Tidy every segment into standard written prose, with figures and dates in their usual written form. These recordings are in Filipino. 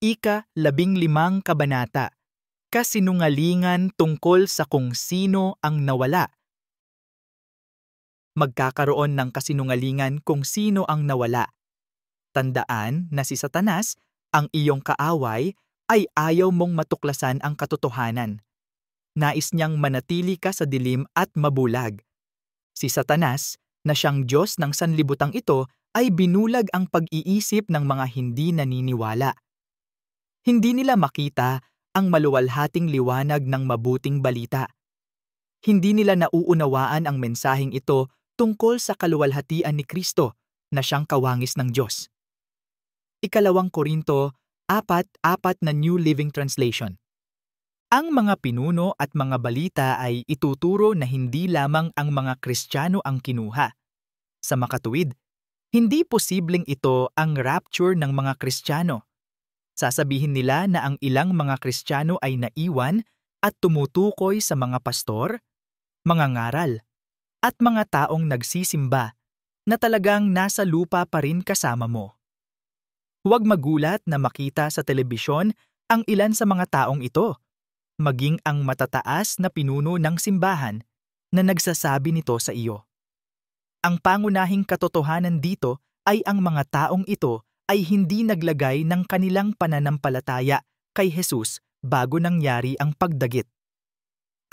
Ika-15 kabanata. Kasinungalingan tungkol sa kung sino ang nawala. Magkakaroon ng kasinungalingan kung sino ang nawala. Tandaan na si Satanas, ang iyong kaaway, ay ayaw mong matuklasan ang katotohanan. Nais niyang manatili ka sa dilim at mabulag. Si Satanas, na siyang Diyos ng sanlibutang ito, ay binulag ang pag-iisip ng mga hindi naniniwala. Hindi nila makita ang maluwalhating liwanag ng mabuting balita. Hindi nila nauunawaan ang mensaheng ito tungkol sa kaluwalhatian ni Kristo na siyang kawangis ng Diyos. 2 Korinto 4:4 na New Living Translation. Ang mga pinuno at mga balita ay ituturo na hindi lamang ang mga Kristiyano ang kinuha. Sa makatuwid, hindi posibleng ito ang rapture ng mga Kristiyano. Sasabihin nila na ang ilang mga Kristiyano ay naiwan at tumutukoy sa mga pastor, mga ngaral, at mga taong nagsisimba na talagang nasa lupa pa rin kasama mo. Huwag magulat na makita sa telebisyon ang ilan sa mga taong ito, maging ang matataas na pinuno ng simbahan na nagsasabi nito sa iyo. Ang pangunahing katotohanan dito ay ang mga taong ito ay hindi naglagay ng kanilang pananampalataya kay Jesus bago nangyari ang pagdagit.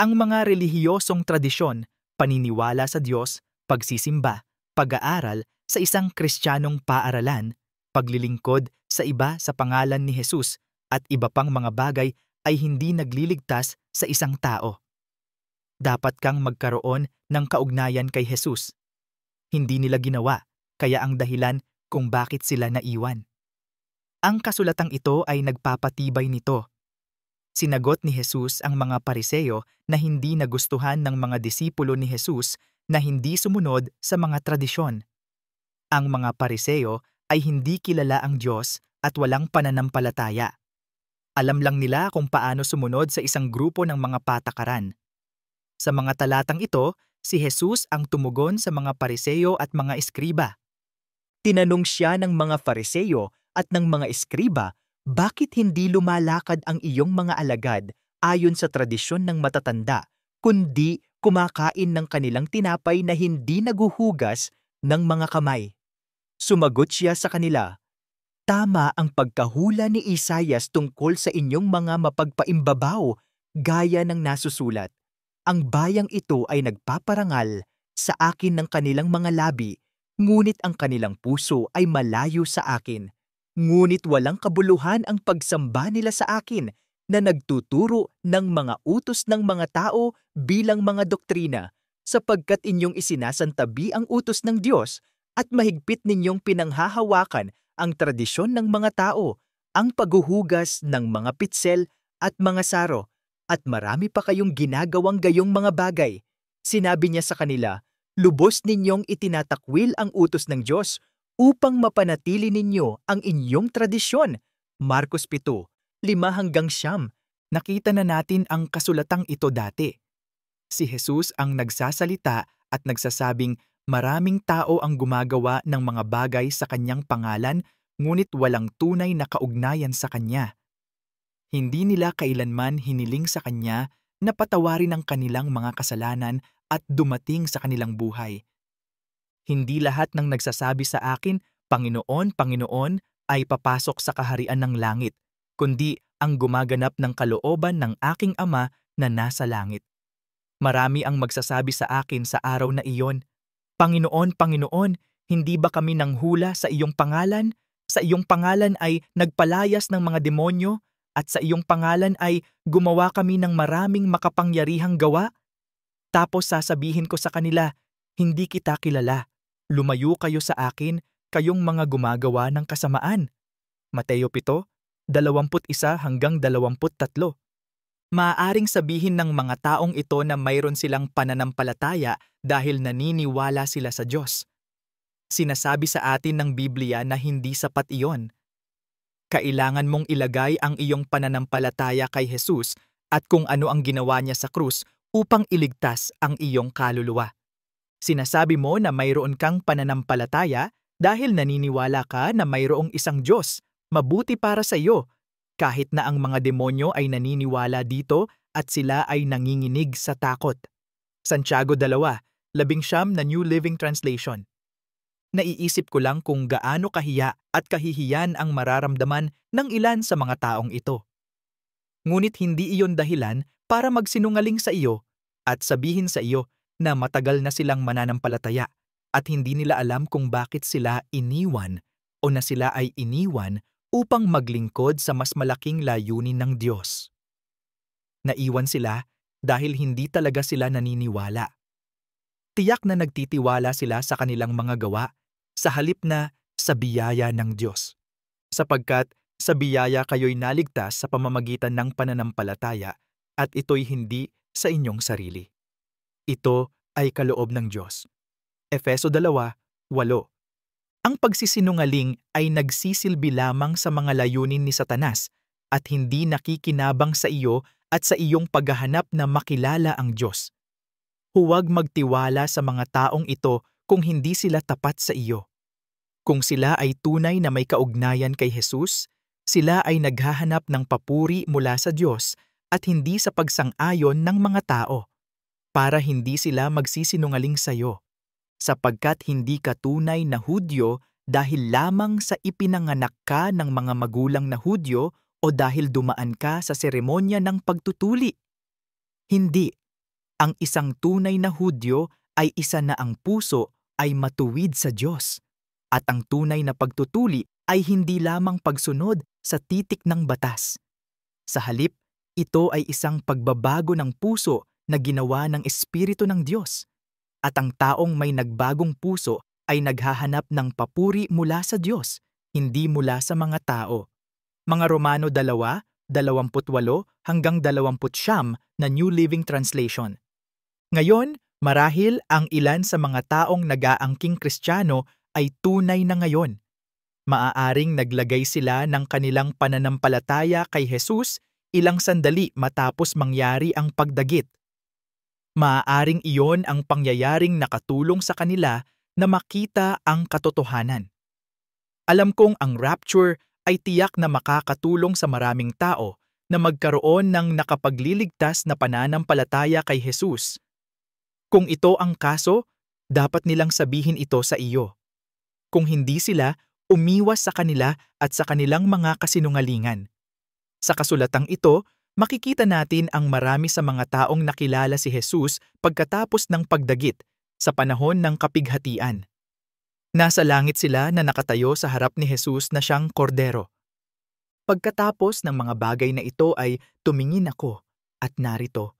Ang mga relihiyosong tradisyon, paniniwala sa Diyos, pagsisimba, pag-aaral sa isang Kristiyanong paaralan, paglilingkod sa iba sa pangalan ni Jesus at iba pang mga bagay ay hindi nagliligtas sa isang tao. Dapat kang magkaroon ng kaugnayan kay Jesus. Hindi nila ginawa, kaya ang dahilan kung bakit sila naiwan. Ang kasulatang ito ay nagpapatibay nito. Sinagot ni Jesus ang mga Pariseo na hindi nagustuhan ng mga disipulo ni Jesus na hindi sumunod sa mga tradisyon. Ang mga Pariseo ay hindi kilala ang Diyos at walang pananampalataya. Alam lang nila kung paano sumunod sa isang grupo ng mga patakaran. Sa mga talatang ito, si Jesus ang tumugon sa mga Pariseo at mga eskriba. Tinanong siya ng mga Fariseo at ng mga eskriba, bakit hindi lumalakad ang iyong mga alagad ayon sa tradisyon ng matatanda, kundi kumakain ng kanilang tinapay na hindi naguhugas ng mga kamay? Sumagot siya sa kanila, tama ang pagkahula ni Isaias tungkol sa inyong mga mapagpaimbabaw, gaya ng nasusulat. Ang bayang ito ay nagpaparangal sa akin ng kanilang mga labi, ngunit ang kanilang puso ay malayo sa akin. Ngunit walang kabuluhan ang pagsamba nila sa akin na nagtuturo ng mga utos ng mga tao bilang mga doktrina, sapagkat inyong isinasantabi ang utos ng Diyos at mahigpit ninyong pinanghahawakan ang tradisyon ng mga tao, ang paghuhugas ng mga pitsel at mga saro, at marami pa kayong ginagawang gayong mga bagay. Sinabi niya sa kanila, lubos ninyong itinatakwil ang utos ng Diyos upang mapanatili ninyo ang inyong tradisyon. Marcos 7:5-9. Nakita na natin ang kasulatang ito dati. Si Jesus ang nagsasalita at nagsasabing maraming tao ang gumagawa ng mga bagay sa kanyang pangalan ngunit walang tunay na kaugnayan sa kanya. Hindi nila kailanman hiniling sa kanya na patawarin ang kanilang mga kasalanan at dumating sa kanilang buhay. Hindi lahat ng nagsasabi sa akin, Panginoon, Panginoon, ay papasok sa kaharian ng langit, kundi ang gumaganap ng kalooban ng aking Ama na nasa langit. Marami ang magsasabi sa akin sa araw na iyon, Panginoon, Panginoon, hindi ba kami nanghula sa iyong pangalan? Sa iyong pangalan ay nagpalayas ng mga demonyo, at sa iyong pangalan ay gumawa kami ng maraming makapangyarihang gawa? Tapos sasabihin ko sa kanila, hindi kita kilala. Lumayo kayo sa akin, kayong mga gumagawa ng kasamaan. Mateo 7:21-23. Maaaring sabihin ng mga taong ito na mayroon silang pananampalataya dahil naniniwala sila sa Diyos. Sinasabi sa atin ng Biblia na hindi sapat iyon. Kailangan mong ilagay ang iyong pananampalataya kay Jesus at kung ano ang ginawa niya sa krus upang iligtas ang iyong kaluluwa. Sinasabi mo na mayroon kang pananampalataya dahil naniniwala ka na mayroong isang Diyos, mabuti para sa iyo, kahit na ang mga demonyo ay naniniwala dito at sila ay nanginginig sa takot. Santiago 2:19 na New Living Translation. Naiisip ko lang kung gaano kahiya at kahihiyan ang mararamdaman ng ilan sa mga taong ito. Ngunit hindi iyon dahilan para magsinungaling sa iyo at sabihin sa iyo na matagal na silang mananampalataya at hindi nila alam kung bakit sila iniwan o na sila ay iniwan upang maglingkod sa mas malaking layunin ng Diyos. Naiwan sila dahil hindi talaga sila naniniwala. Tiyak na nagtitiwala sila sa kanilang mga gawa sa halip na sa biyaya ng Diyos. Sapagkat sa biyaya kayo'y naligtas sa pamamagitan ng pananampalataya at ito'y hindi sa inyong sarili. Ito ay kaloob ng Diyos. Efeso 2:8. Ang pagsisinungaling ay nagsisilbi lamang sa mga layunin ni Satanas at hindi nakikinabang sa iyo at sa iyong paghahanap na makilala ang Diyos. Huwag magtiwala sa mga taong ito kung hindi sila tapat sa iyo. Kung sila ay tunay na may kaugnayan kay Jesus, sila ay naghahanap ng papuri mula sa Diyos at hindi sa pagsang-ayon ng mga tao, para hindi sila magsisinungaling sa iyo, sapagkat hindi ka tunay na Hudyo dahil lamang sa ipinanganak ka ng mga magulang na Hudyo o dahil dumaan ka sa seremonya ng pagtutuli. Hindi. Ang isang tunay na Hudyo ay isa na ang puso ay matuwid sa Diyos, at ang tunay na pagtutuli ay hindi lamang pagsunod sa titik ng batas. Sa halip, ito ay isang pagbabago ng puso na ginawa ng Espiritu ng Diyos, at ang taong may nagbagong puso ay naghahanap ng papuri mula sa Diyos, hindi mula sa mga tao. Mga Romano 2:28-29 na New Living Translation. Ngayon, marahil ang ilan sa mga taong nag-aangking Kristiyano ay tunay na ngayon. Maaaring naglagay sila ng kanilang pananampalataya kay Jesus ilang sandali matapos mangyari ang pagdagit. Maaaring iyon ang pangyayaring nakatulong sa kanila na makita ang katotohanan. Alam kong ang rapture ay tiyak na makakatulong sa maraming tao na magkaroon ng nakapagliligtas na pananampalataya kay Jesus. Kung ito ang kaso, dapat nilang sabihin ito sa iyo. Kung hindi sila, umiwas sa kanila at sa kanilang mga kasinungalingan. Sa kasulatang ito, makikita natin ang marami sa mga taong nakilala si Jesus pagkatapos ng pagdagit sa panahon ng kapighatian. Nasa langit sila na nakatayo sa harap ni Jesus na siyang kordero. Pagkatapos ng mga bagay na ito ay tumingin ako at narito,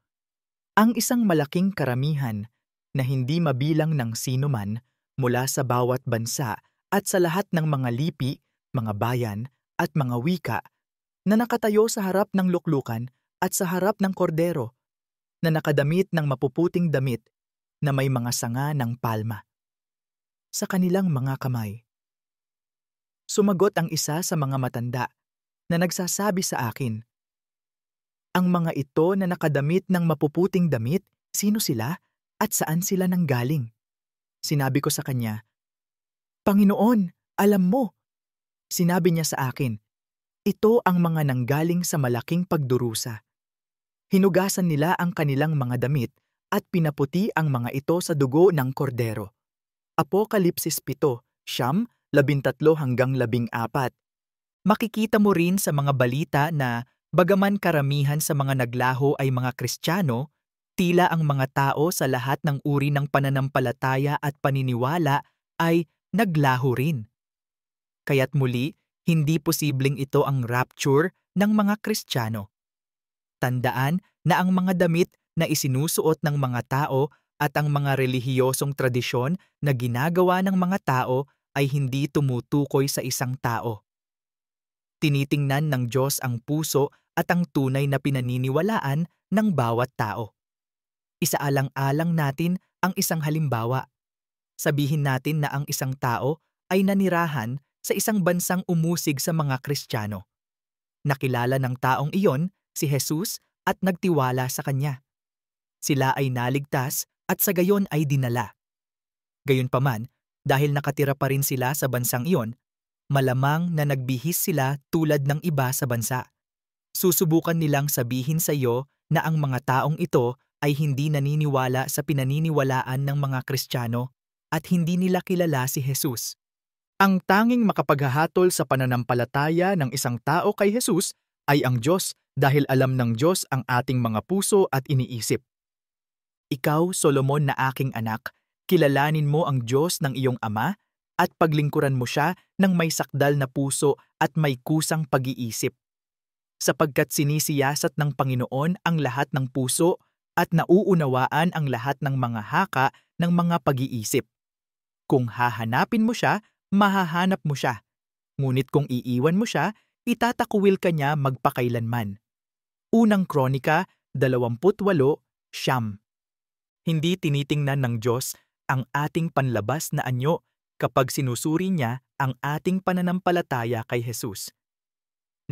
ang isang malaking karamihan na hindi mabilang ng sinuman mula sa bawat bansa at sa lahat ng mga lipi, mga bayan at mga wika na nakatayo sa harap ng luklukan at sa harap ng kordero, na nakadamit ng mapuputing damit na may mga sanga ng palma sa kanilang mga kamay. Sumagot ang isa sa mga matanda na nagsasabi sa akin, ang mga ito na nakadamit ng mapuputing damit, sino sila at saan sila nanggaling? Sinabi ko sa kanya, Panginoon, alam mo. Sinabi niya sa akin, ito ang mga nanggaling sa malaking pagdurusa. Hinugasan nila ang kanilang mga damit at pinaputi ang mga ito sa dugo ng kordero. Apokalipsis 7:13-14. Makikita mo rin sa mga balita na bagaman karamihan sa mga naglaho ay mga Kristiyano, tila ang mga tao sa lahat ng uri ng pananampalataya at paniniwala ay naglaho rin. Kaya't muli, hindi posibleng ito ang rapture ng mga Kristiyano. Tandaan na ang mga damit na isinusuot ng mga tao at ang mga relihiyosong tradisyon na ginagawa ng mga tao ay hindi tumutukoy sa isang tao. Tinitingnan ng Diyos ang puso at ang tunay na pinaniniwalaan ng bawat tao. Isaalang-alang natin ang isang halimbawa. Sabihin natin na ang isang tao ay nanirahan sa isang bansang umusig sa mga Kristiyano. Nakilala ng taong iyon si Jesus at nagtiwala sa kanya. Sila ay naligtas at sa gayon ay dinala. Gayunpaman, dahil nakatira pa rin sila sa bansang iyon, malamang na nagbihis sila tulad ng iba sa bansa Susubukan nilang sabihin sa iyo na ang mga taong ito ay hindi naniniwala sa pinaniniwalaan ng mga Kristiyano at hindi nila kilala si Jesus. Ang tanging makapaghahatol sa pananampalataya ng isang tao kay Jesus ay ang Diyos dahil alam ng Diyos ang ating mga puso at iniisip. Ikaw, Solomon na aking anak, kilalanin mo ang Diyos ng iyong ama at paglingkuran mo siya ng may sakdal na puso at may kusang pag-iisip. Sapagkat sinisiyasat ng Panginoon ang lahat ng puso at nauunawaan ang lahat ng mga haka ng mga pag-iisip. Kung hahanapin mo siya, mahahanap mo siya. Ngunit kung iiwan mo siya, itatakwil ka niya magpakailanman. Unang Kronika 28:9. Hindi tinitingnan ng Diyos ang ating panlabas na anyo kapag sinusuri niya ang ating pananampalataya kay Jesus.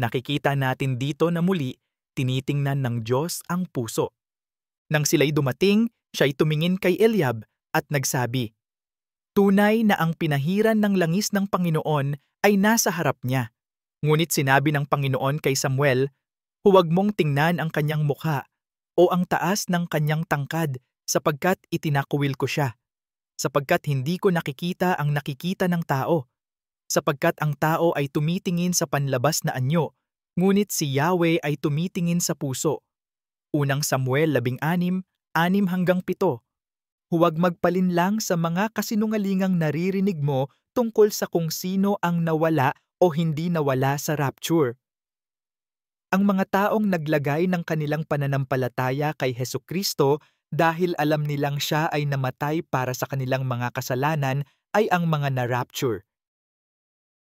Nakikita natin dito na muli, tinitingnan ng Diyos ang puso. Nang sila'y dumating, siya'y tumingin kay Eliab at nagsabi, "Tunay na ang pinahiran ng langis ng Panginoon ay nasa harap niya." Ngunit sinabi ng Panginoon kay Samuel, "Huwag mong tingnan ang kanyang mukha o ang taas ng kanyang tangkad sapagkat itinakwil ko siya. Sapagkat hindi ko nakikita ang nakikita ng tao. Sapagkat ang tao ay tumitingin sa panlabas na anyo, ngunit si Yahweh ay tumitingin sa puso." Unang Samuel 16:6-7. Huwag magpalinlang sa mga kasinungalingang naririnig mo tungkol sa kung sino ang nawala o hindi nawala sa rapture. Ang mga taong naglagay ng kanilang pananampalataya kay Hesukristo dahil alam nilang siya ay namatay para sa kanilang mga kasalanan ay ang mga na-rapture.